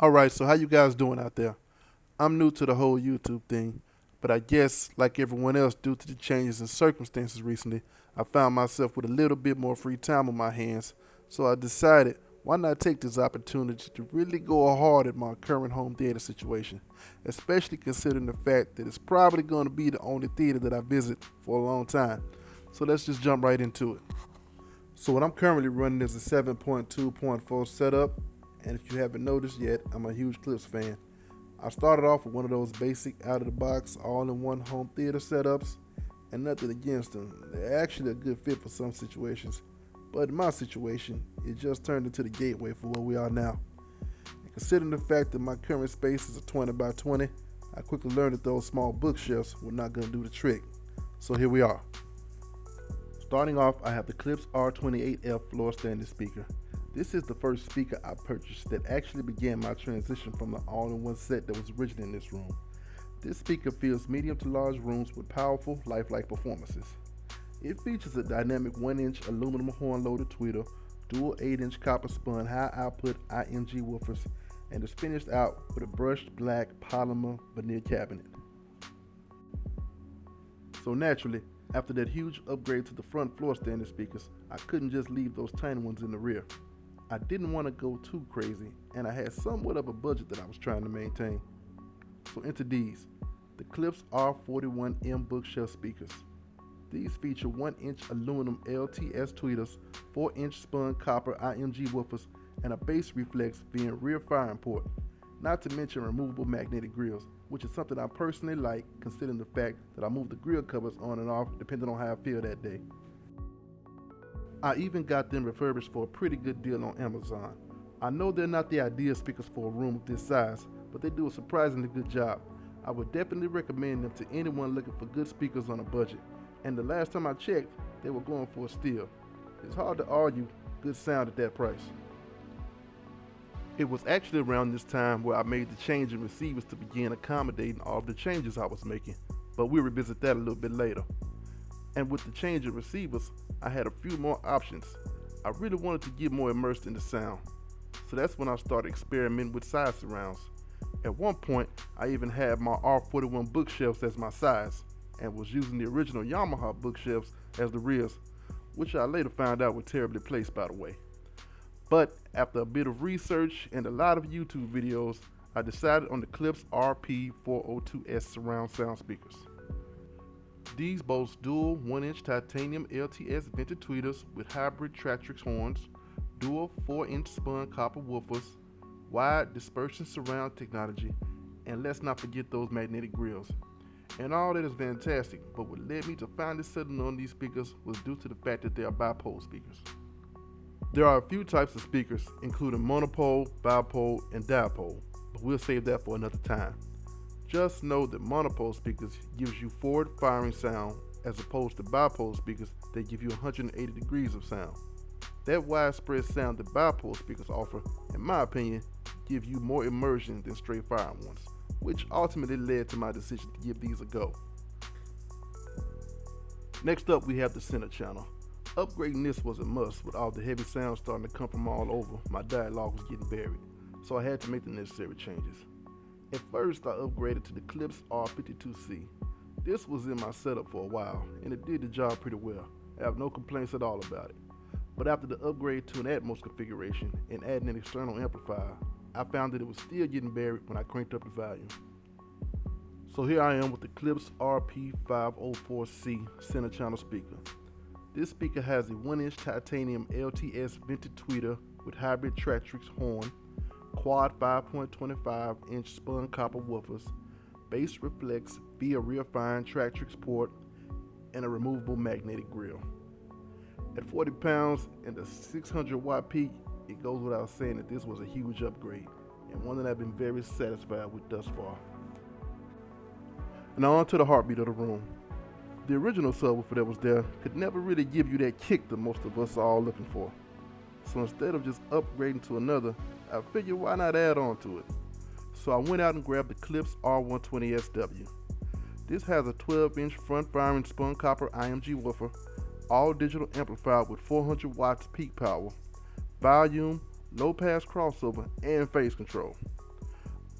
Alright, so how you guys doing out there? I'm new to the whole YouTube thing, but I guess, like everyone else, due to the changes in circumstances recently, I found myself with a little bit more free time on my hands, so I decided, why not take this opportunity to really go hard at my current home theater situation, especially considering the fact that it's probably going to be the only theater that I visit for a long time. So let's just jump right into it. So what I'm currently running is a 7.2.4 setup, and if you haven't noticed yet, I'm a huge KLIPSCH fan. I started off with one of those basic out-of-the-box all-in-one home theater setups, and nothing against them. They're actually a good fit for some situations, but in my situation, it just turned into the gateway for where we are now. And considering the fact that my current space is a 20 by 20, I quickly learned that those small bookshelves were not going to do the trick. So here we are. Starting off, I have the KLIPSCH R28F floor standing speaker. This is the first speaker I purchased that actually began my transition from the all-in-one set that was originally in this room. This speaker fills medium to large rooms with powerful, lifelike performances. It features a dynamic 1-inch aluminum horn-loaded tweeter, dual 8-inch copper spun high-output IMG woofers, and is finished out with a brushed black polymer veneer cabinet. So naturally, after that huge upgrade to the front floor standing speakers, I couldn't just leave those tiny ones in the rear. I didn't want to go too crazy, and I had somewhat of a budget that I was trying to maintain. So into these, the KLIPSCH R41M bookshelf speakers. These feature 1-inch aluminum LTS tweeters, 4-inch spun copper IMG woofers, and a bass reflex via rear firing port, not to mention removable magnetic grills, which is something I personally like considering the fact that I move the grill covers on and off depending on how I feel that day. I even got them refurbished for a pretty good deal on Amazon. I know they're not the ideal speakers for a room of this size, but they do a surprisingly good job. I would definitely recommend them to anyone looking for good speakers on a budget, and the last time I checked, they were going for a steal. It's hard to argue good sound at that price. It was actually around this time where I made the change in receivers to begin accommodating all of the changes I was making, but we'll revisit that a little bit later. And with the change in receivers, I had a few more options. I really wanted to get more immersed in the sound, so that's when I started experimenting with side surrounds. At one point, I even had my R41 bookshelves as my sides, and was using the original Yamaha bookshelves as the rears, which I later found out were terribly placed, by the way. But after a bit of research and a lot of YouTube videos, I decided on the KLIPSCH RP402S surround sound speakers. These boast dual 1-inch titanium LTS vented tweeters with hybrid Tractrix horns, dual 4-inch spun copper woofers, wide dispersion surround technology, and let's not forget those magnetic grills. And all that is fantastic, but what led me to finally settling on these speakers was due to the fact that they are bipole speakers. There are a few types of speakers, including monopole, bipole, and dipole, but we'll save that for another time. Just know that monopole speakers gives you forward firing sound as opposed to bipole speakers that give you 180 degrees of sound. That widespread sound that bipole speakers offer, in my opinion, give you more immersion than straight firing ones, which ultimately led to my decision to give these a go. Next up, we have the center channel. Upgrading this was a must with all the heavy sound starting to come from all over. My dialogue was getting buried, so I had to make the necessary changes. At first, I upgraded to the KLIPSCH R52C. This was in my setup for a while, and it did the job pretty well. I have no complaints at all about it. But after the upgrade to an Atmos configuration and adding an external amplifier, I found that it was still getting buried when I cranked up the volume. So here I am with the KLIPSCH RP504C center channel speaker. This speaker has a 1-inch titanium LTS vented tweeter with hybrid Tractrix horn, quad 5.25-inch spun copper woofers, bass reflex via rear firing Tractrix port, and a removable magnetic grill. At 40 pounds and a 600 watt peak, it goes without saying that this was a huge upgrade, and one that I've been very satisfied with thus far. Now on to the heartbeat of the room. The original subwoofer that was there could never really give you that kick that most of us are all looking for. So instead of just upgrading to another, I figured why not add on to it. So I went out and grabbed the KLIPSCH R120SW. This has a 12-inch front firing spun copper IMG woofer, all digital amplifier with 400 watts peak power, volume, low pass crossover, and phase control.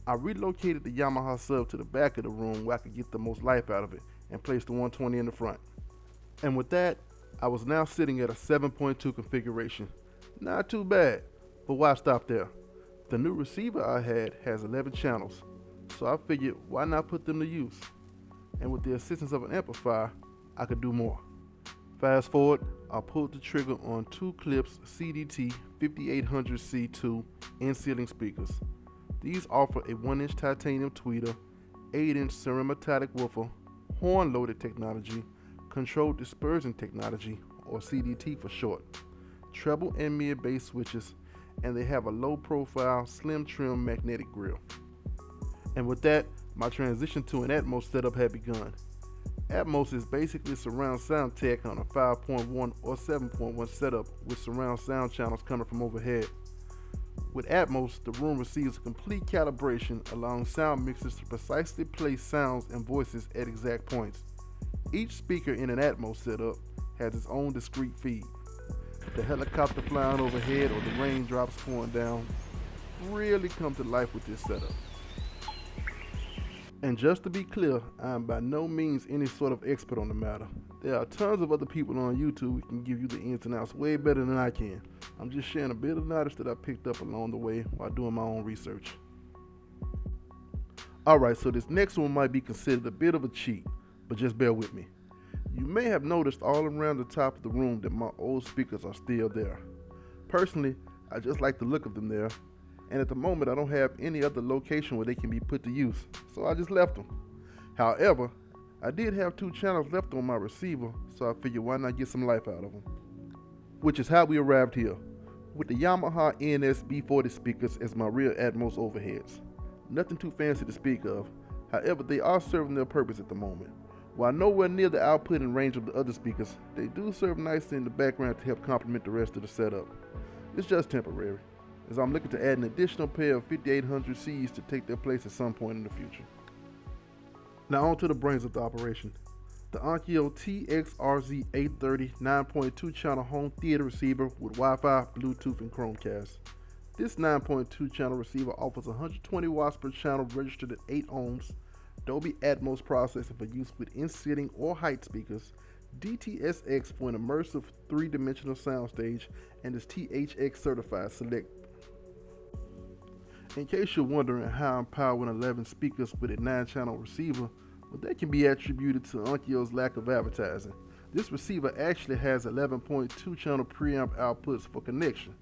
I relocated the Yamaha sub to the back of the room where I could get the most life out of it and placed the 120 in the front. And with that, I was now sitting at a 7.2 configuration. Not too bad, but why stop there? The new receiver I had has 11 channels, so I figured why not put them to use? And with the assistance of an amplifier, I could do more. Fast forward, I pulled the trigger on two KLIPSCH CDT 5800C2 in-ceiling speakers. These offer a 1-inch titanium tweeter, 8-inch ceramic woofer, horn-loaded technology, controlled dispersion technology, or CDT for short, treble and mid-bass switches, and they have a low-profile, slim-trim magnetic grille. And with that, my transition to an Atmos setup had begun. Atmos is basically surround sound tech on a 5.1 or 7.1 setup with surround sound channels coming from overhead. With Atmos, the room receives a complete calibration, allowing sound mixers to precisely place sounds and voices at exact points. Each speaker in an Atmos setup has its own discrete feed. The helicopter flying overhead or the raindrops pouring down really come to life with this setup. And just to be clear, I am by no means any sort of expert on the matter. There are tons of other people on YouTube who can give you the ins and outs way better than I can. I'm just sharing a bit of knowledge that I picked up along the way while doing my own research. Alright, so this next one might be considered a bit of a cheat, but just bear with me. You may have noticed all around the top of the room that my old speakers are still there. Personally, I just like the look of them there, and at the moment I don't have any other location where they can be put to use, so I just left them. However, I did have 2 channels left on my receiver, so I figured why not get some life out of them. Which is how we arrived here, with the Yamaha NS B40 speakers as my rear Atmos overheads. Nothing too fancy to speak of, however they are serving their purpose at the moment. While nowhere near the output and range of the other speakers, they do serve nicely in the background to help complement the rest of the setup. It's just temporary, as I'm looking to add an additional pair of 5800Cs to take their place at some point in the future. Now on to the brains of the operation. The Onkyo TX-RZ830 9.2 channel home theater receiver with Wi-Fi, Bluetooth, and Chromecast. This 9.2 channel receiver offers 120 watts per channel registered at 8 ohms, Dolby Atmos processor for use with in-sitting or height speakers, DTS:X for an immersive 3-dimensional soundstage, and is THX certified select. In case you're wondering how I'm powering 11 speakers with a 9-channel receiver, well, that can be attributed to Onkyo's lack of advertising. This receiver actually has 11.2 channel preamp outputs for connection.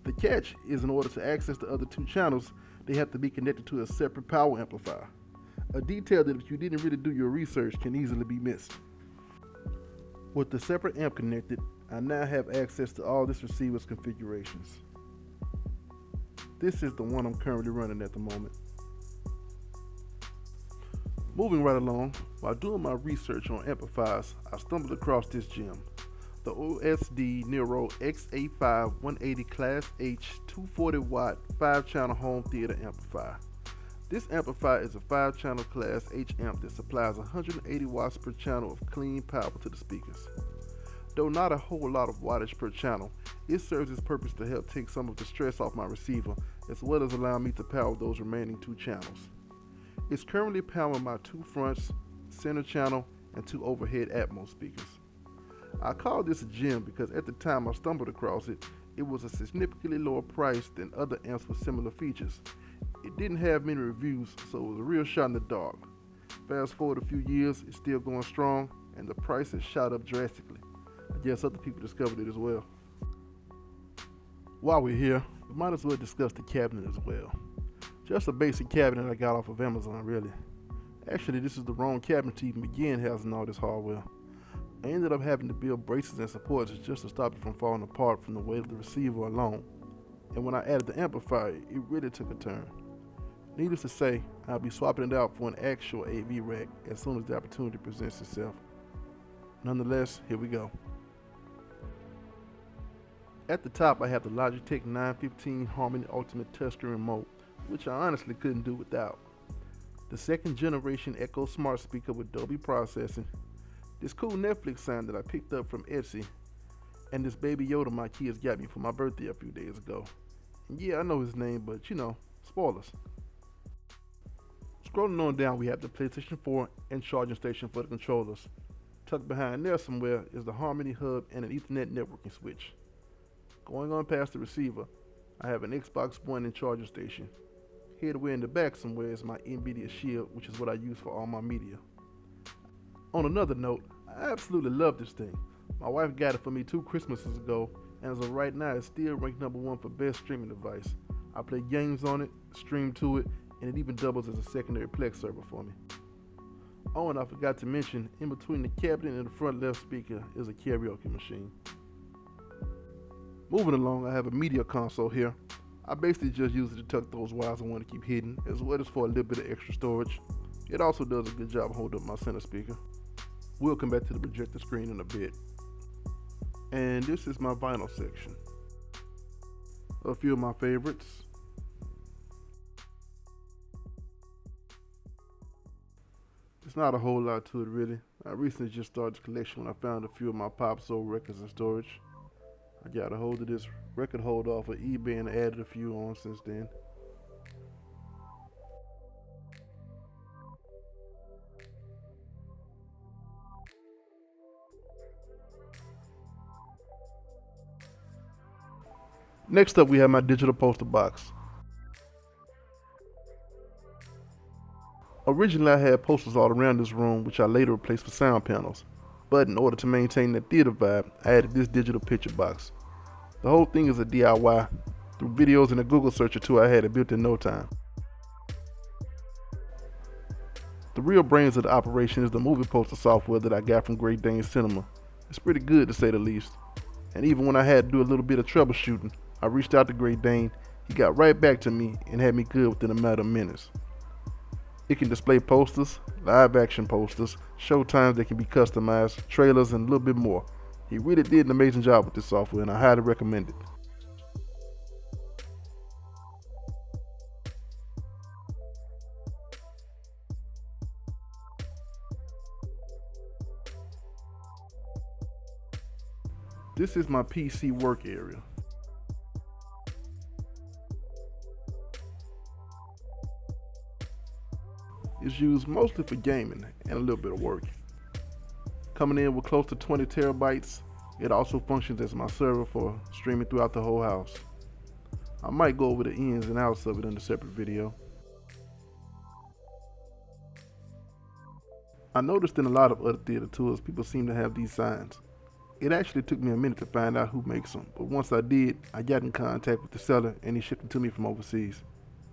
The catch is in order to access the other 2 channels, they have to be connected to a separate power amplifier. A detail that if you didn't really do your research can easily be missed. With the separate amp connected, I now have access to all this receiver's configurations. This is the one I'm currently running at the moment. Moving right along, while doing my research on amplifiers, I stumbled across this gem, the OSD Nero XA5 180 Class H 240 watt 5-channel home theater amplifier. This amplifier is a 5-channel Class H amp that supplies 180 watts per channel of clean power to the speakers. Though not a whole lot of wattage per channel, it serves its purpose to help take some of the stress off my receiver, as well as allow me to power those remaining 2 channels. It's currently powering my 2 fronts, center channel, and 2 overhead Atmos speakers. I call this a gem because at the time I stumbled across it, it was a significantly lower price than other amps with similar features. It didn't have many reviews, so it was a real shot in the dark. Fast forward a few years, it's still going strong, and the price has shot up drastically. I guess other people discovered it as well. While we're here, we might as well discuss the cabinet as well. Just a basic cabinet I got off of Amazon, really. Actually, this is the wrong cabinet to even begin housing all this hardware. I ended up having to build braces and supports just to stop it from falling apart from the weight of the receiver alone. And when I added the amplifier, it really took a turn. Needless to say, I'll be swapping it out for an actual AV rack as soon as the opportunity presents itself. Nonetheless, here we go. At the top, I have the Logitech 915 Harmony Ultimate touchscreen remote, which I honestly couldn't do without. The 2nd generation Echo Smart speaker with Dolby processing, this cool Netflix sign that I picked up from Etsy, and this Baby Yoda my kids got me for my birthday a few days ago. And yeah, I know his name, but you know, spoilers. Scrolling on down, we have the PlayStation 4 and charging station for the controllers. Tucked behind there somewhere is the Harmony hub and an Ethernet networking switch. Going on past the receiver, I have an Xbox One and charging station. Hid away in the back somewhere is my NVIDIA Shield, which is what I use for all my media. On another note, I absolutely love this thing. My wife got it for me 2 Christmases ago, and as of right now, it's still ranked #1 for best streaming device. I play games on it, stream to it, and it even doubles as a secondary Plex server for me. Oh, and I forgot to mention, in between the cabinet and the front left speaker is a karaoke machine. Moving along, I have a media console here. I basically just use it to tuck those wires I want to keep hidden, as well as for a little bit of extra storage. It also does a good job of holding up my center speaker. We'll come back to the projector screen in a bit. And this is my vinyl section. A few of my favorites. It's not a whole lot to it really. I recently just started the collection when I found a few of my Pop Soul records in storage. I got a hold of this record holder off of eBay and added a few on since then. Next up, we have my digital poster box. Originally, I had posters all around this room, which I later replaced with sound panels. But in order to maintain that theater vibe, I added this digital picture box. The whole thing is a DIY. Through videos and a Google search or two, I had it built in no time. The real brains of the operation is the movie poster software that I got from Great Dane Cinema. It's pretty good to say the least. And even when I had to do a little bit of troubleshooting, I reached out to Great Dane. He got right back to me and had me good within a matter of minutes. It can display posters, live action posters, show times that can be customized, trailers, and a little bit more. He really did an amazing job with this software and I highly recommend it. This is my PC work area. It's used mostly for gaming and a little bit of work. Coming in with close to 20 terabytes, it also functions as my server for streaming throughout the whole house. I might go over the ins and outs of it in a separate video. I noticed in a lot of other theater tours, people seem to have these signs. It actually took me a minute to find out who makes them, but once I did, I got in contact with the seller and he shipped them to me from overseas.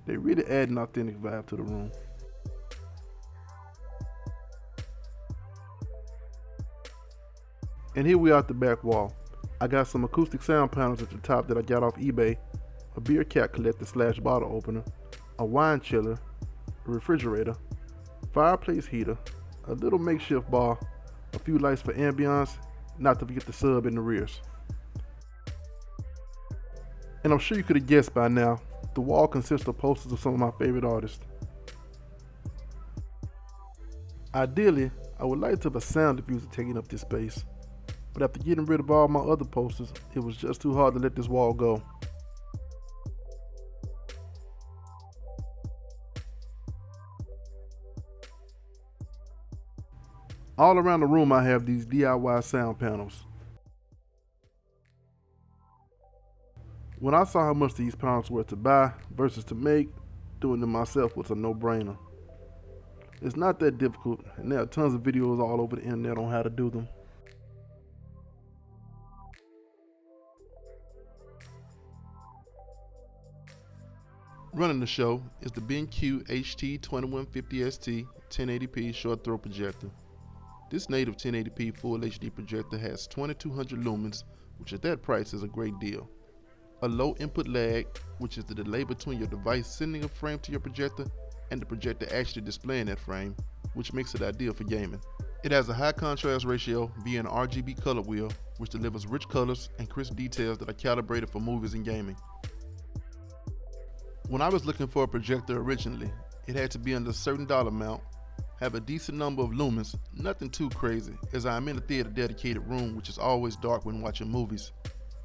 They really add an authentic vibe to the room. And here we are at the back wall. I got some acoustic sound panels at the top that I got off eBay, a beer cap collector / bottle opener, a wine chiller, a refrigerator, fireplace heater, a little makeshift bar, a few lights for ambiance, not to forget the sub in the rears. And I'm sure you could have guessed by now, the wall consists of posters of some of my favorite artists. Ideally, I would like to have a sound diffuser taking up this space, but after getting rid of all my other posters, it was just too hard to let this wall go. All around the room I have these DIY sound panels. When I saw how much these panels were to buy versus to make, doing them myself was a no-brainer. It's not that difficult, and there are tons of videos all over the internet on how to do them. Running the show is the BenQ HT2150ST 1080p short throw projector. This native 1080p Full HD projector has 2200 lumens, which at that price is a great deal. A low input lag, which is the delay between your device sending a frame to your projector and the projector actually displaying that frame, which makes it ideal for gaming. It has a high contrast ratio via an RGB color wheel, which delivers rich colors and crisp details that are calibrated for movies and gaming. When I was looking for a projector originally, it had to be under a certain dollar amount, have a decent number of lumens, nothing too crazy, as I am in a theater dedicated room which is always dark when watching movies,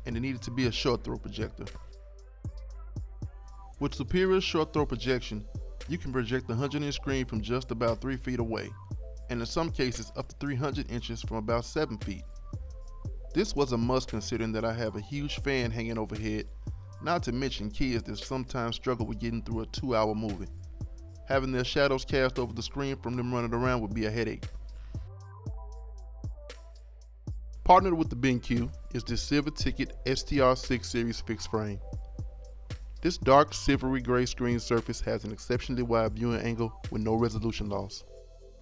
and it needed to be a short throw projector. With superior short throw projection, You can project a 100-inch screen from just about 3 feet away, and in some cases up to 300 inches from about 7 feet. This was a must considering that I have a huge fan hanging overhead, not to mention kids that sometimes struggle with getting through a 2-hour movie. Having their shadows cast over the screen from them running around would be a headache. Partnered with the BenQ is the Silver Ticket STR6 series fixed frame. This dark silvery gray screen surface has an exceptionally wide viewing angle with no resolution loss.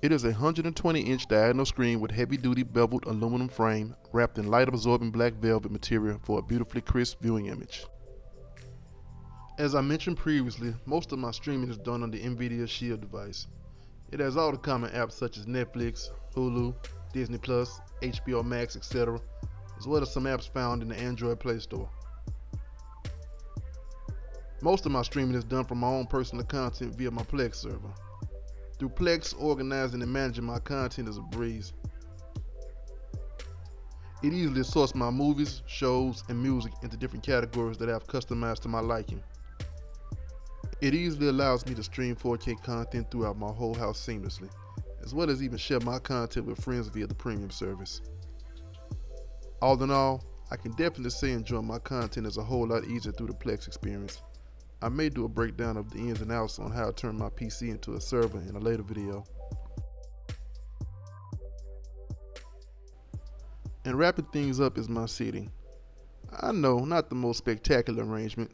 It is a 120-inch diagonal screen with heavy-duty beveled aluminum frame wrapped in light-absorbing black velvet material for a beautifully crisp viewing image. As I mentioned previously, most of my streaming is done on the NVIDIA Shield device. It has all the common apps such as Netflix, Hulu, Disney+, HBO Max, etc., as well as some apps found in the Android Play Store. Most of my streaming is done from my own personal content via my Plex server. Through Plex, organizing and managing my content is a breeze. It easily sorts my movies, shows, and music into different categories that I have customized to my liking. It easily allows me to stream 4K content throughout my whole house seamlessly, as well as even share my content with friends via the premium service. All in all, I can definitely say enjoying my content is a whole lot easier through the Plex experience. I may do a breakdown of the ins and outs on how to turn my PC into a server in a later video. And wrapping things up is my seating. I know, not the most spectacular arrangement.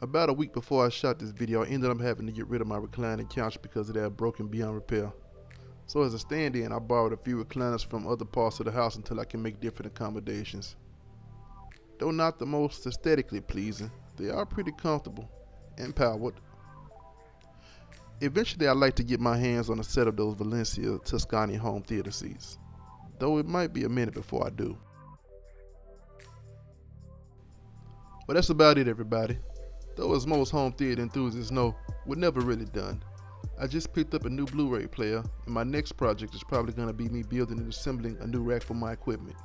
About a week before I shot this video, I ended up having to get rid of my reclining couch because it had broken beyond repair. So as a stand-in, I borrowed a few recliners from other parts of the house until I can make different accommodations. Though not the most aesthetically pleasing, they are pretty comfortable and powered. Eventually I'd like to get my hands on a set of those Valencia Tuscany home theater seats, though it might be a minute before I do. But that's about it, everybody. Though as most home theater enthusiasts know, we're never really done. I just picked up a new Blu-ray player, and my next project is probably going to be me building and assembling a new rack for my equipment.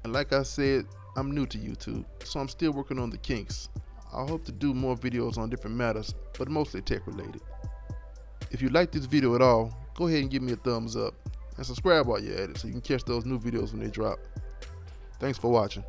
And like I said, I'm new to YouTube, so I'm still working on the kinks. I hope to do more videos on different matters, but mostly tech related. If you like this video at all, go ahead and give me a thumbs up, and subscribe while you're at it so you can catch those new videos when they drop. Thanks for watching.